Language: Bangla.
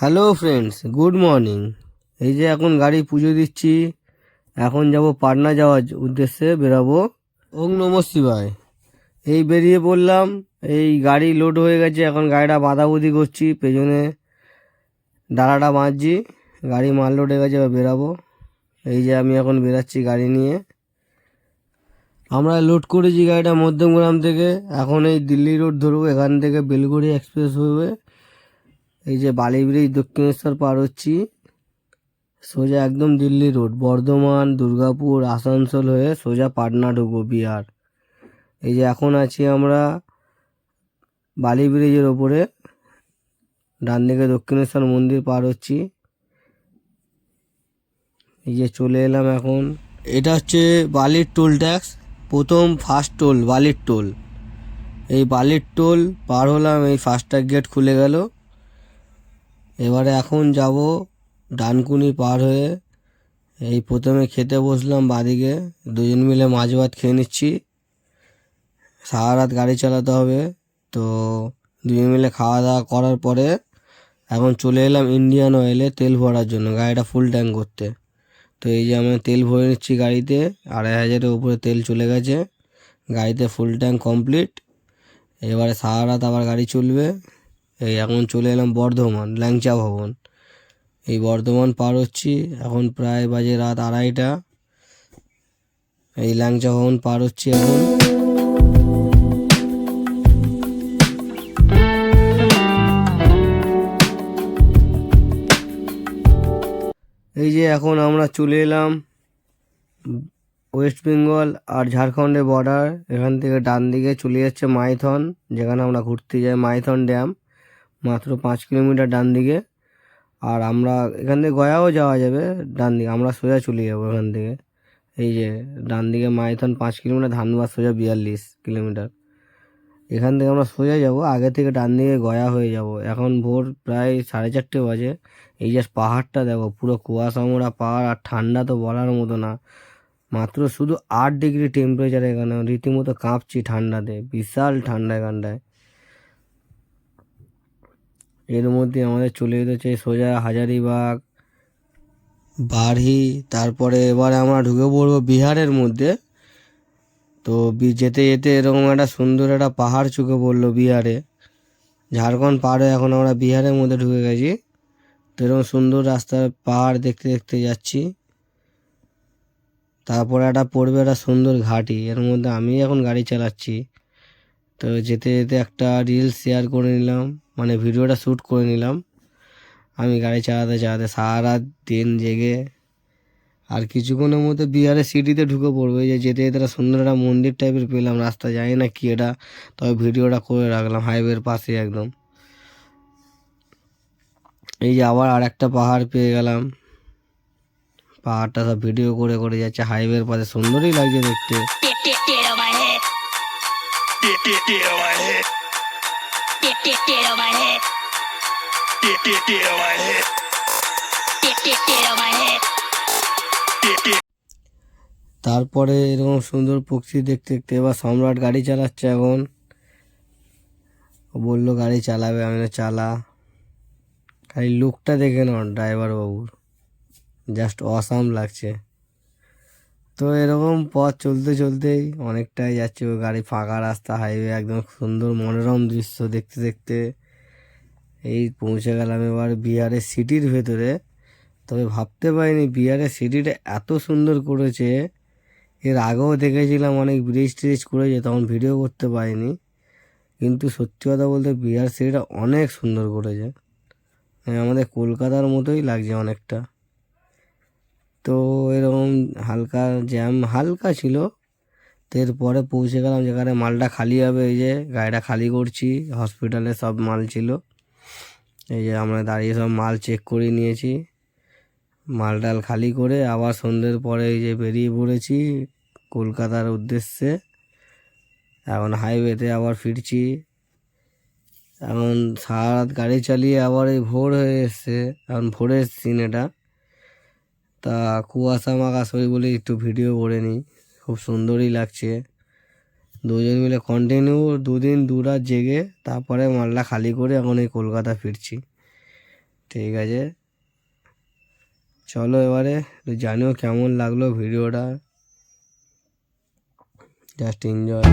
Hello friends, good morning. এই যে এখন গাড়ি পুজো দিচ্ছি, এখন যাব পাটনা যাওয়ার উদ্দেশ্যে বেরাবো। ওং নমঃ শিবায়। এই বেরিয়ে পড়লাম, এই গাড়ি লোড হয়ে গেছে, এখন গাড়িটা বাঁধাবুধি করছি, পেছনে ডালাটা বাঁধছি, গাড়ি মাল লোড হয়ে গেছে, এবার বেরাবো। এই যে আমি এখন বেরাচ্ছি গাড়ি নিয়ে। আমরা লোড করেছি গাড়িটা মধ্যমগ্রাম থেকে, এখন এই দিল্লি রোড ধরবো, এখান থেকে বেলগুড়ি এক্সপ্রেস হয়ে এই যে বালি ব্রিজ দক্ষিণেশ্বর পার হচ্ছি, সোজা একদম দিল্লি রোড, বর্ধমান, দুর্গাপুর, আসানসোল হয়ে সোজা পাটনা ঢুকবো, বিহার। এই যে এখন আছি আমরা বালি ব্রিজের ওপরে, ডান দিকে দক্ষিণেশ্বর মন্দির পার হচ্ছি। এই যে চলে এলাম এখন। এটা হচ্ছে বালির টোল ট্যাক্স, প্রথম ফার্স্ট টোল বালির টোল। এই বালির টোল পার হলাম, এই ফাস্ট্যাগ গেট খুলে গেল। এবারে এখন যাব ডানকুনি পার হয়ে, এই প্রথমে খেতে বসলাম বাদিকে, দুজন মিলে মাছ ভাত খেয়ে নিচ্ছি। সারা রাত গাড়ি চালাতে হবে, তো দুজন মিলে খাওয়া দাওয়া করার পরে এখন চলে এলাম ইন্ডিয়ান অয়েলে তেল ভরার জন্য, গাড়িটা ফুল ট্যাঙ্ক করতে। তো এই যে আমি তেল ভরে নিচ্ছি গাড়িতে, 2500-এর উপরে তেল চলে গেছে, গাড়িতে ফুল ট্যাঙ্ক কমপ্লিট। এবারে সারা রাত আবার গাড়ি চলবে। এই এখন চলে এলাম বর্ধমান ল্যাংচা ভবন। এই বর্ধমান পার হচ্ছি, এখন প্রায় বাজে রাত 2:30। এই ল্যাংচা ভবন পার হচ্ছি এখন। এই যে এখন আমরা চলে এলাম ওয়েস্ট বেঙ্গল আর ঝাড়খণ্ডের বর্ডার। এখান থেকে ডান দিকে চলে যাচ্ছে মাইথন, যেখানে আমরা ঘুরতে যাই, মাইথন ড্যাম, মাত্র 5 কিলোমিটার ডান দিকে। আর আমরা এখান থেকে গয়াও যাওয়া যাবে ডান দিকে, আমরা সোজা চলে যাবো এখান থেকে। এই যে ডান দিকে মাইথন 5 কিলোমিটার, ধানবাদ সোজা 42 কিলোমিটার। এখান থেকে আমরা সোজা যাব, আগে থেকে ডান দিকে গয়া হয়ে যাব। এখন ভোর প্রায় 4:30 বাজে। এই যে পাহাড়টা দেখো, পুরো কুয়াশা মোড়া পাহাড়, আর ঠান্ডা তো বলার মতো না, মাত্র শুধু 8 ডিগ্রি টেম্পারেচার। এখানে রীতিমতো কাঁপছি ঠান্ডাতে, বিশাল ঠান্ডা এখানটায়। এর মধ্যে আমাদের চলে যেতে হচ্ছে সোজা হাজারিবাগ, বাড়ি, তারপরে এবারে আমরা ঢুকে পড়বো বিহারের মধ্যে। তো যেতে যেতে এরকম একটা সুন্দর একটা পাহাড় চোখে পড়লো বিহারে। ঝাড়খণ্ড পার হয়ে এখন আমরা বিহারের মধ্যে ঢুকে গেছি। তো এরকম সুন্দর রাস্তার পাহাড় দেখতে দেখতে যাচ্ছি। তারপরে একটা পড়বে একটা সুন্দর ঘাটি, এর মধ্যে আমি এখন গাড়ি চালাচ্ছি। তো যেতে যেতে একটা রিলস শেয়ার করে নিলাম, মানে ভিডিওটা শ্যুট করে নিলাম আমি গাড়ি চালাতে চালাতে সারা রাত দিন জেগে। আর কিছুক্ষণের মধ্যে বিহারের সিটিতে ঢুকে পড়বো। এই যে যেতে যেতে একটা সুন্দর একটা মন্দির টাইপের পেলাম, রাস্তা জানি না কি এটা, তবে ভিডিওটা করে রাখলাম হাইওয়ের পাশে একদম। এই যে আবার আর একটা পাহাড় পেয়ে গেলাম, পাহাড়টা সব ভিডিও করে করে যাচ্ছে হাইওয়ের পাশে, সুন্দরই লাগছে দেখতে। তারপরে এরকম সুন্দর পক্ষী দেখতে দেখতে এবার সম্রাট গাড়ি চালাচ্ছে এখন। ও বললো গাড়ি চালাবে, আমি তো চালা। খালি লুকটা দেখে নাও ড্রাইভার বাবুর, জাস্ট অসাম লাগছে। তো এরকম পথ চলতে চলতেই অনেকটাই যাচ্ছে, ওই গাড়ি ফাঁকা রাস্তা, হাইওয়ে একদম সুন্দর মনোরম দৃশ্য দেখতে দেখতে এই পৌঁছে গেলাম এবার বিহারের সিটির ভেতরে। তবে ভাবতে পারিনি বিহারের সিটিটা এত সুন্দর করেছে। এর আগেও দেখেছিলাম অনেক ব্রিজ ট্রিজ করেছে, তখন ভিডিও করতে পারিনি। কিন্তু সত্যি কথা বলতে বিহার সিটিটা অনেক সুন্দর করেছে, আমাদের কলকাতার মতোই লাগছে অনেকটা। তো এরকম হালকা জ্যাম হালকা ছিল। তো এরপরে পৌঁছে গেলাম যেখানে মালটা খালি হবে। এই যে গাড়িটা খালি করছি, হসপিটালে সব মাল ছিল। এই যে আমরা দাঁড়িয়ে সব মাল চেক করে নিয়েছি, মাল ডাল খালি করে আবার সন্ধ্যের পরে এই যে বেরিয়ে পড়েছি কলকাতার উদ্দেশ্যে। এখন হাইওয়েতে আবার ফিরছি। এখন সারা রাত গাড়ি চালিয়ে আবার এই ভোর হয়ে এসছে, এখন ভোরের সিন এটা। তা কুয়াশা মাখা শরীর বলে একটু ভিডিও করে নিই, খুব সুন্দরই লাগছে। দুজন মিলে কন্টিনিউ 2 দিন 2 রাত জেগে তারপরে মালটা খালি করে এখন এই কলকাতা ফিরছি। ঠিক আছে, চলো এবারে একটু জানিও কেমন লাগলো ভিডিওটা, জাস্ট এনজয়।